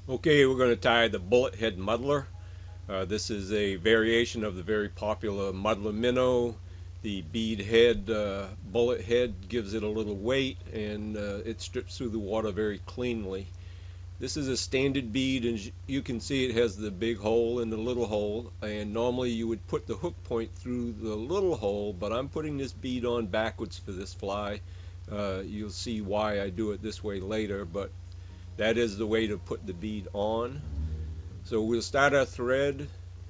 Okay, we're going to tie the Bullethead Muddler. This is a variation of the very popular muddler minnow. The bead head, bullet head gives it a little weight, and it strips through the water very cleanly. This is a standard bead, and you can see it has the big hole and the little hole, and normally you would put the hook point through the little hole, but I'm putting this bead on backwards for this fly. You'll see why I do it this way later, but that is the way to put the bead on. So we'll start our thread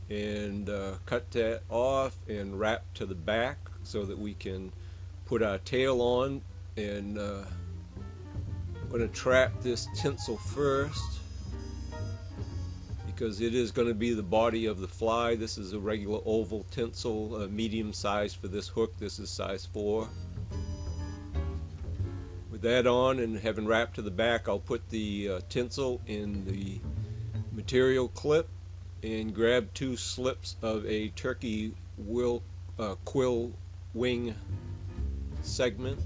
and cut that off and wrap to the back so that we can put our tail on. And I'm going to trap this tinsel first because it is going to be the body of the fly. This is a regular oval tinsel, medium size for this hook. This is size 4. With that on and having wrapped to the back, I'll put the tinsel in the material clip and grab 2 slips of a turkey quill wing segment.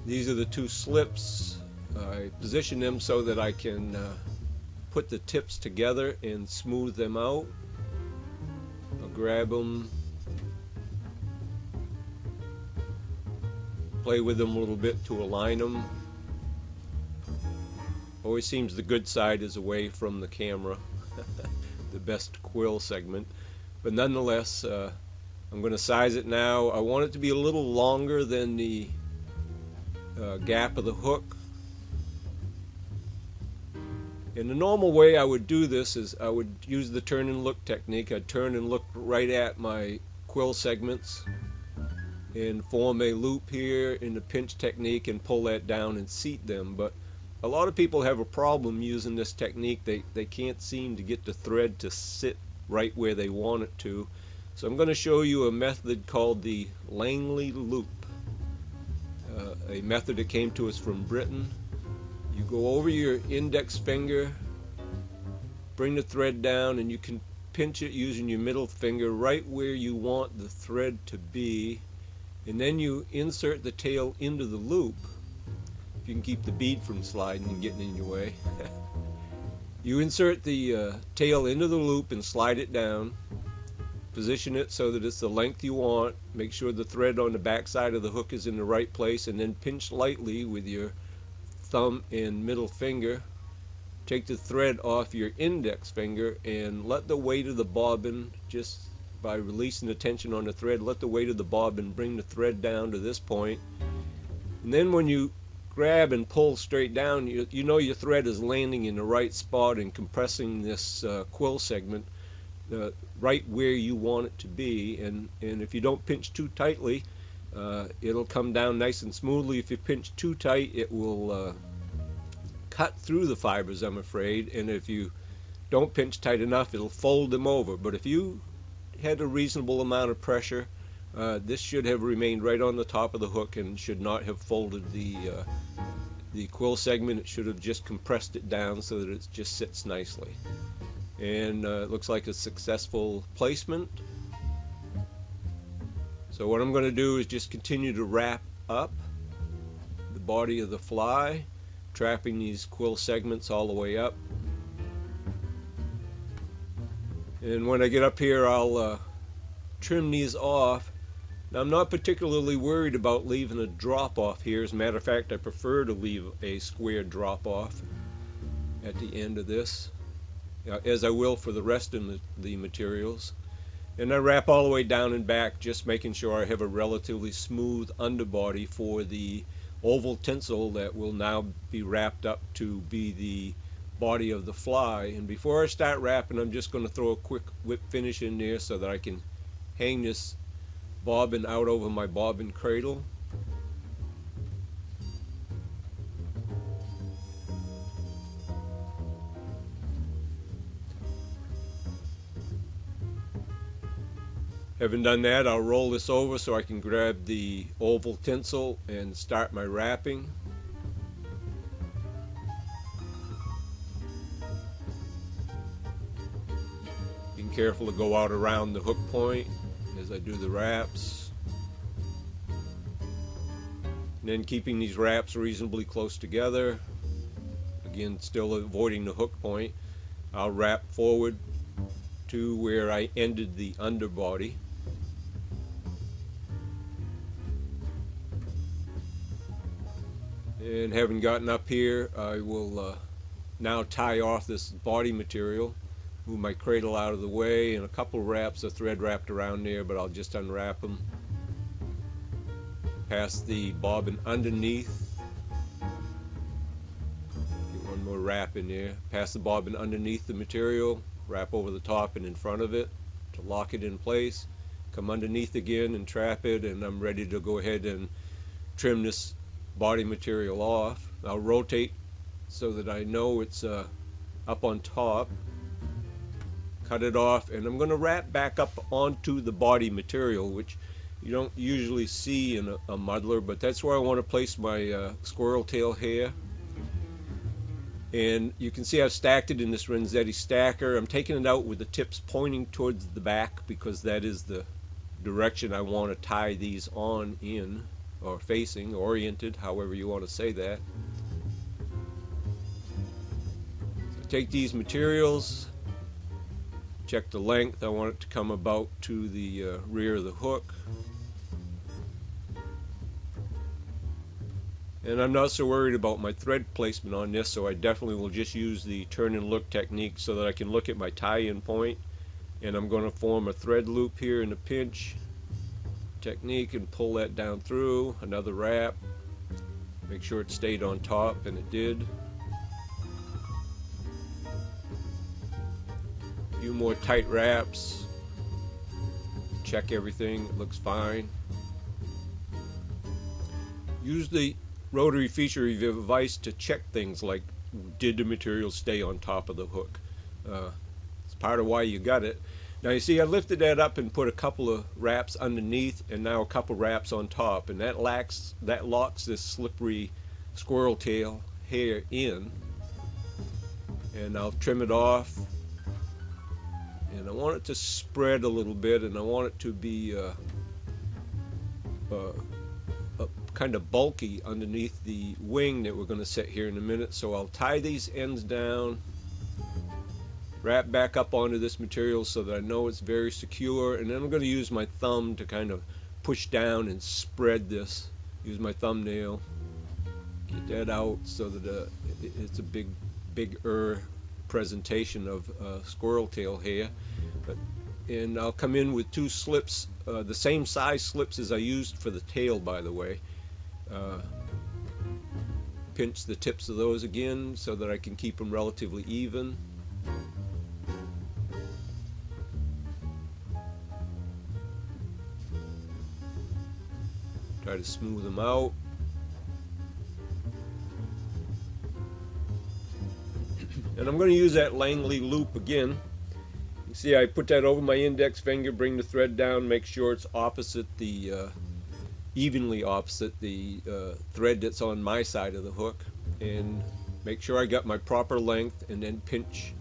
These are the 2 slips. I position them so that I can put the tips together and smooth them out. I'll grab them, play with them a little bit to align them. Always seems the good side is away from the camera, the best quill segment. But nonetheless, I'm going to size it now. I want it to be a little longer than the gap of the hook. And the normal way I would do this is I would use the turn and look technique. I'd turn and look right at my quill segments and form a loop here in the pinch technique and pull that down and seat them. But a lot of people have a problem using this technique. They can't seem to get the thread to sit right where they want it to. So I'm going to show you a method called the Langley loop, a method that came to us from Britain. You go over your index finger, bring the thread down, and you can pinch it using your middle finger right where you want the thread to be. And then you insert the tail into the loop. If you can keep the bead from sliding and getting in your way. You insert the tail into the loop and slide it down. Position it so that it's the length you want. Make sure the thread on the back side of the hook is in the right place, and then pinch lightly with your thumb and middle finger. Take the thread off your index finger and let the weight of the bobbin, just by releasing the tension on the thread, let the weight of the bobbin bring the thread down to this point. And then when you grab and pull straight down, you know your thread is landing in the right spot and compressing this quill segment right where you want it to be. And if you don't pinch too tightly, it'll come down nice and smoothly. If you pinch too tight, it will cut through the fibers, I'm afraid. And if you don't pinch tight enough, it'll fold them over. But if you had a reasonable amount of pressure, this should have remained right on the top of the hook and should not have folded the quill segment. It should have just compressed it down so that it just sits nicely. And it looks like a successful placement. So what I'm going to do is just continue to wrap up the body of the fly, trapping these quill segments all the way up. And when I get up here, I'll trim these off. Now, I'm not particularly worried about leaving a drop off here. As a matter of fact, I prefer to leave a square drop off at the end of this, as I will for the rest of the materials. And I wrap all the way down and back, just making sure I have a relatively smooth underbody for the oval tinsel that will now be wrapped up to be the body of the fly. And before I start wrapping, I'm just going to throw a quick whip finish in there so that I can hang this bobbin out over my bobbin cradle. Having done that, I'll roll this over so I can grab the oval tinsel and start my wrapping. Being careful to go out around the hook point as I do the wraps. And then keeping these wraps reasonably close together. Again, still avoiding the hook point. I'll wrap forward to where I ended the underbody. And having gotten up here, I will now tie off this body material, move my cradle out of the way, and a couple wraps of thread wrapped around there, but I'll just unwrap them. Pass the bobbin underneath. Get one more wrap in there. Pass the bobbin underneath the material, wrap over the top and in front of it to lock it in place. Come underneath again and trap it, and I'm ready to go ahead and trim this body material off. I'll rotate so that I know it's up on top. Cut it off, and I'm going to wrap back up onto the body material, which you don't usually see in a muddler, but that's where I want to place my squirrel tail hair. And you can see I've stacked it in this Renzetti stacker. I'm taking it out with the tips pointing towards the back because that is the direction I want to tie these on in, or facing, oriented, however you want to say that. So take these materials, check the length. I want it to come about to the rear of the hook. And I'm not so worried about my thread placement on this, so I definitely will just use the turn and look technique so that I can look at my tie-in point. And I'm going to form a thread loop here in the pinch technique and pull that down through. Another wrap. Make sure it stayed on top, and it did. A few more tight wraps. Check everything. It looks fine. Use the rotary feature of your device to check things like, did the material stay on top of the hook? It's part of why you got it. Now you see I lifted that up and put a couple of wraps underneath and now a couple wraps on top, and that locks this slippery squirrel tail hair in. And I'll trim it off, and I want it to spread a little bit, and I want it to be kind of bulky underneath the wing that we're going to set here in a minute. So I'll tie these ends down, wrap back up onto this material so that I know it's very secure, and then I'm going to use my thumb to kind of push down and spread this. Use my thumbnail, get that out so that it's a bigger presentation of squirrel tail hair. And I'll come in with two slips, the same size slips as I used for the tail, by the way. Pinch the tips of those again so that I can keep them relatively even. Try to smooth them out. And I'm going to use that Langley loop again. You see I put that over my index finger, bring the thread down, make sure it's opposite the evenly opposite the thread that's on my side of the hook, and make sure I got my proper length, and then pinch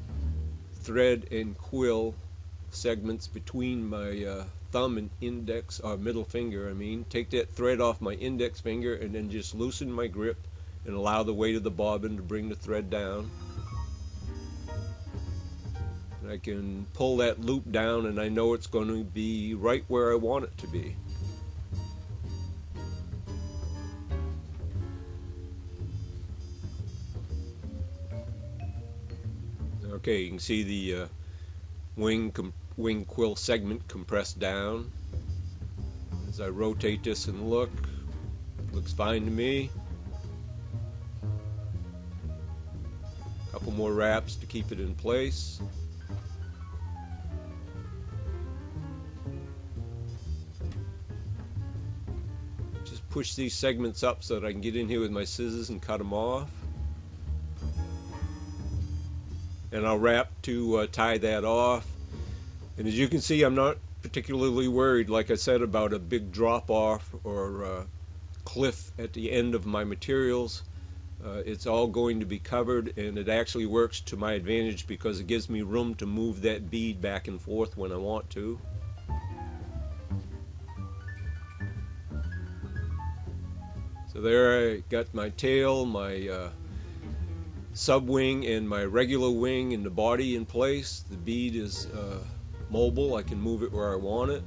thread and quill segments between my thumb and index, or middle finger I mean. Take that thread off my index finger and then just loosen my grip and allow the weight of the bobbin to bring the thread down. And I can pull that loop down, and I know it's going to be right where I want it to be. Okay, you can see the wing quill segment compressed down. As I rotate this and look, it looks fine to me. A couple more wraps to keep it in place. Just push these segments up so that I can get in here with my scissors and cut them off. And I'll wrap to tie that off. And as you can see, I'm not particularly worried, like I said, about a big drop off or cliff at the end of my materials. It's all going to be covered, and it actually works to my advantage because it gives me room to move that bead back and forth when I want to. So there I got my tail, my sub wing and my regular wing and the body in place. The bead is mobile. I can move it where I want it.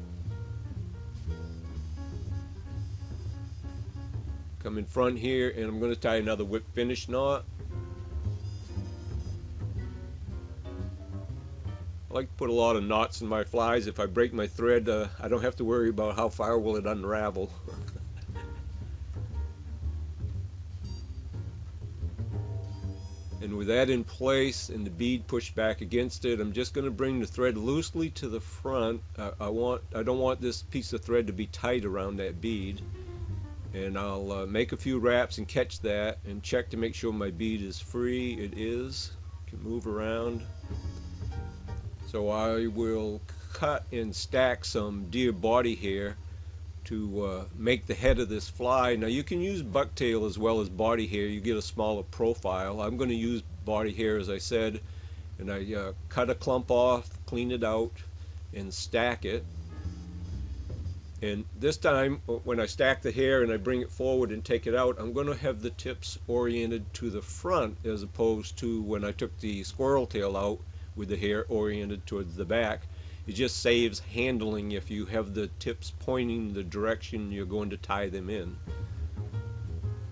Come in front here, and I'm going to tie another whip finish knot. I like to put a lot of knots in my flies. If I break my thread, I don't have to worry about how far will it unravel. And with that in place and the bead pushed back against it, I'm just going to bring the thread loosely to the front. I don't want this piece of thread to be tight around that bead. And I'll make a few wraps and catch that and check to make sure my bead is free. It is. Can move around. So I will cut and stack some deer body hair to make the head of this fly. Now you can use bucktail as well as body hair. You get a smaller profile. I'm going to use body hair, as I said, and I cut a clump off, clean it out, and stack it. And this time, when I stack the hair and I bring it forward and take it out, I'm going to have the tips oriented to the front, as opposed to when I took the squirrel tail out with the hair oriented towards the back. It just saves handling if you have the tips pointing the direction you're going to tie them in.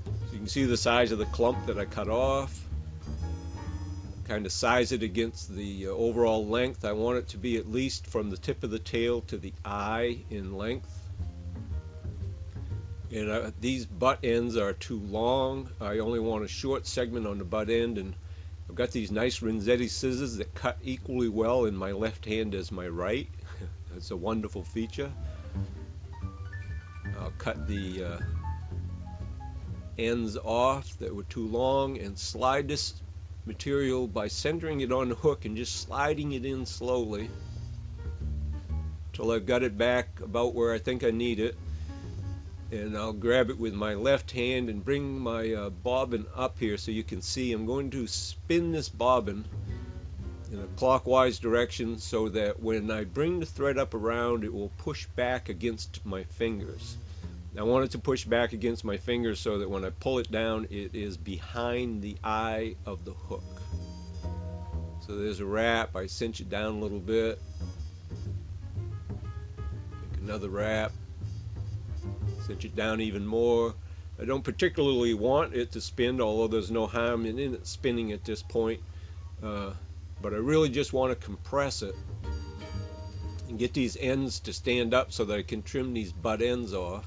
So you can see the size of the clump that I cut off. Kind of size it against the overall length. I want it to be at least from the tip of the tail to the eye in length. And these butt ends are too long. I only want a short segment on the butt end, and I've got these nice Renzetti scissors that cut equally well in my left hand as my right. It's a wonderful feature. I'll cut the ends off that were too long and slide this material by centering it on the hook and just sliding it in slowly till I've got it back about where I think I need it. And I'll grab it with my left hand and bring my bobbin up here so you can see. I'm going to spin this bobbin in a clockwise direction so that when I bring the thread up around, it will push back against my fingers. I want it to push back against my fingers so that when I pull it down, it is behind the eye of the hook. So there's a wrap. I cinch it down a little bit. Make another wrap. Cinch it down even more. I don't particularly want it to spin, although there's no harm in it spinning at this point. But I really just want to compress it and get these ends to stand up so that I can trim these butt ends off.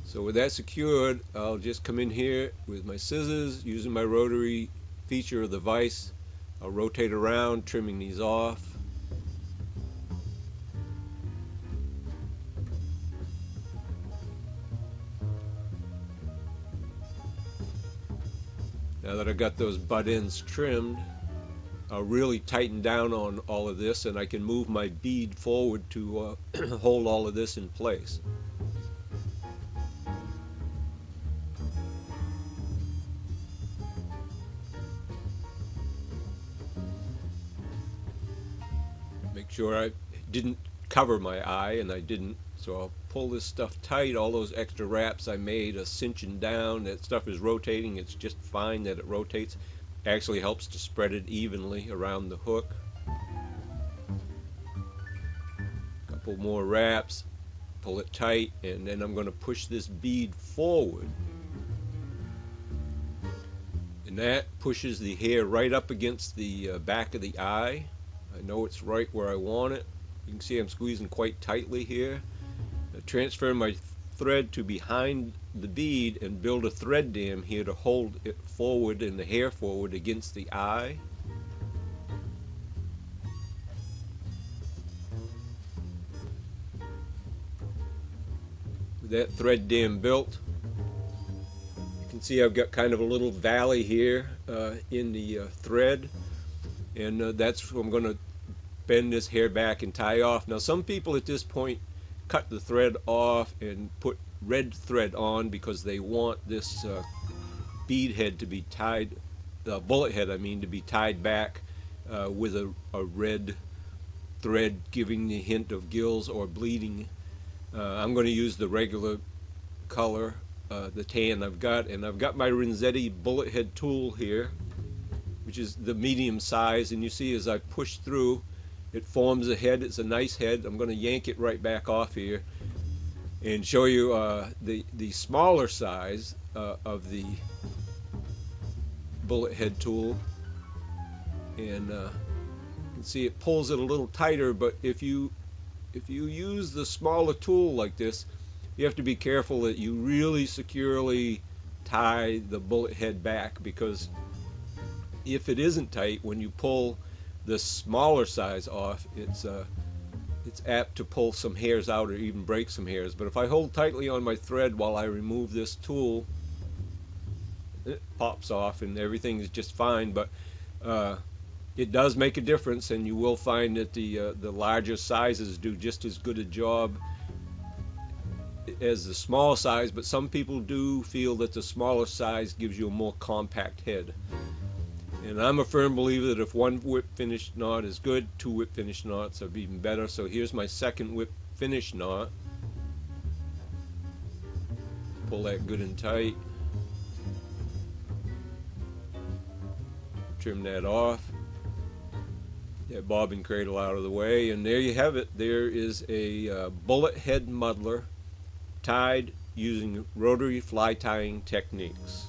So with that secured, I'll just come in here with my scissors, using my rotary feature of the vise. I'll rotate around, trimming these off. Now that I've got those butt ends trimmed, I'll really tighten down on all of this, and I can move my bead forward to hold all of this in place. Make sure I didn't cover my eye, and I didn't, so I'll pull this stuff tight. All those extra wraps I made are cinching down. That stuff is rotating. It's just fine that it rotates. Actually helps to spread it evenly around the hook. Couple more wraps, pull it tight, and then I'm going to push this bead forward. And that pushes the hair right up against the back of the eye. I know it's right where I want it. You can see I'm squeezing quite tightly here. I transfer my thread to behind the bead and build a thread dam here to hold it forward and the hair forward against the eye. With that thread dam built, you can see I've got kind of a little valley here in the thread, and that's where I'm going to bend this hair back and tie off. Now some people at this point cut the thread off and put red thread on because they want this bead head to be tied, bullet head I mean, to be tied back with a red thread, giving the hint of gills or bleeding. I'm going to use the regular color the tan I've got. And I've got my Renzetti Bullethead tool here, which is the medium size, and you see as I push through, it forms a head. It's a nice head. I'm going to yank it right back off here and show you the smaller size of the Bullethead tool. And you can see it pulls it a little tighter, but if you use the smaller tool like this, you have to be careful that you really securely tie the bullet head back, because if it isn't tight, when you pull the smaller size off, it's apt to pull some hairs out or even break some hairs. But if I hold tightly on my thread while I remove this tool, it pops off and everything is just fine. But it does make a difference, and you will find that the larger sizes do just as good a job as the small size, but some people do feel that the smaller size gives you a more compact head. And I'm a firm believer that if one whip finish knot is good, 2 whip finish knots are even better. So here's my second whip finish knot. Pull that good and tight. Trim that off. That bobbin cradle out of the way, and there you have it. There is a Bullethead muddler tied using rotary fly tying techniques.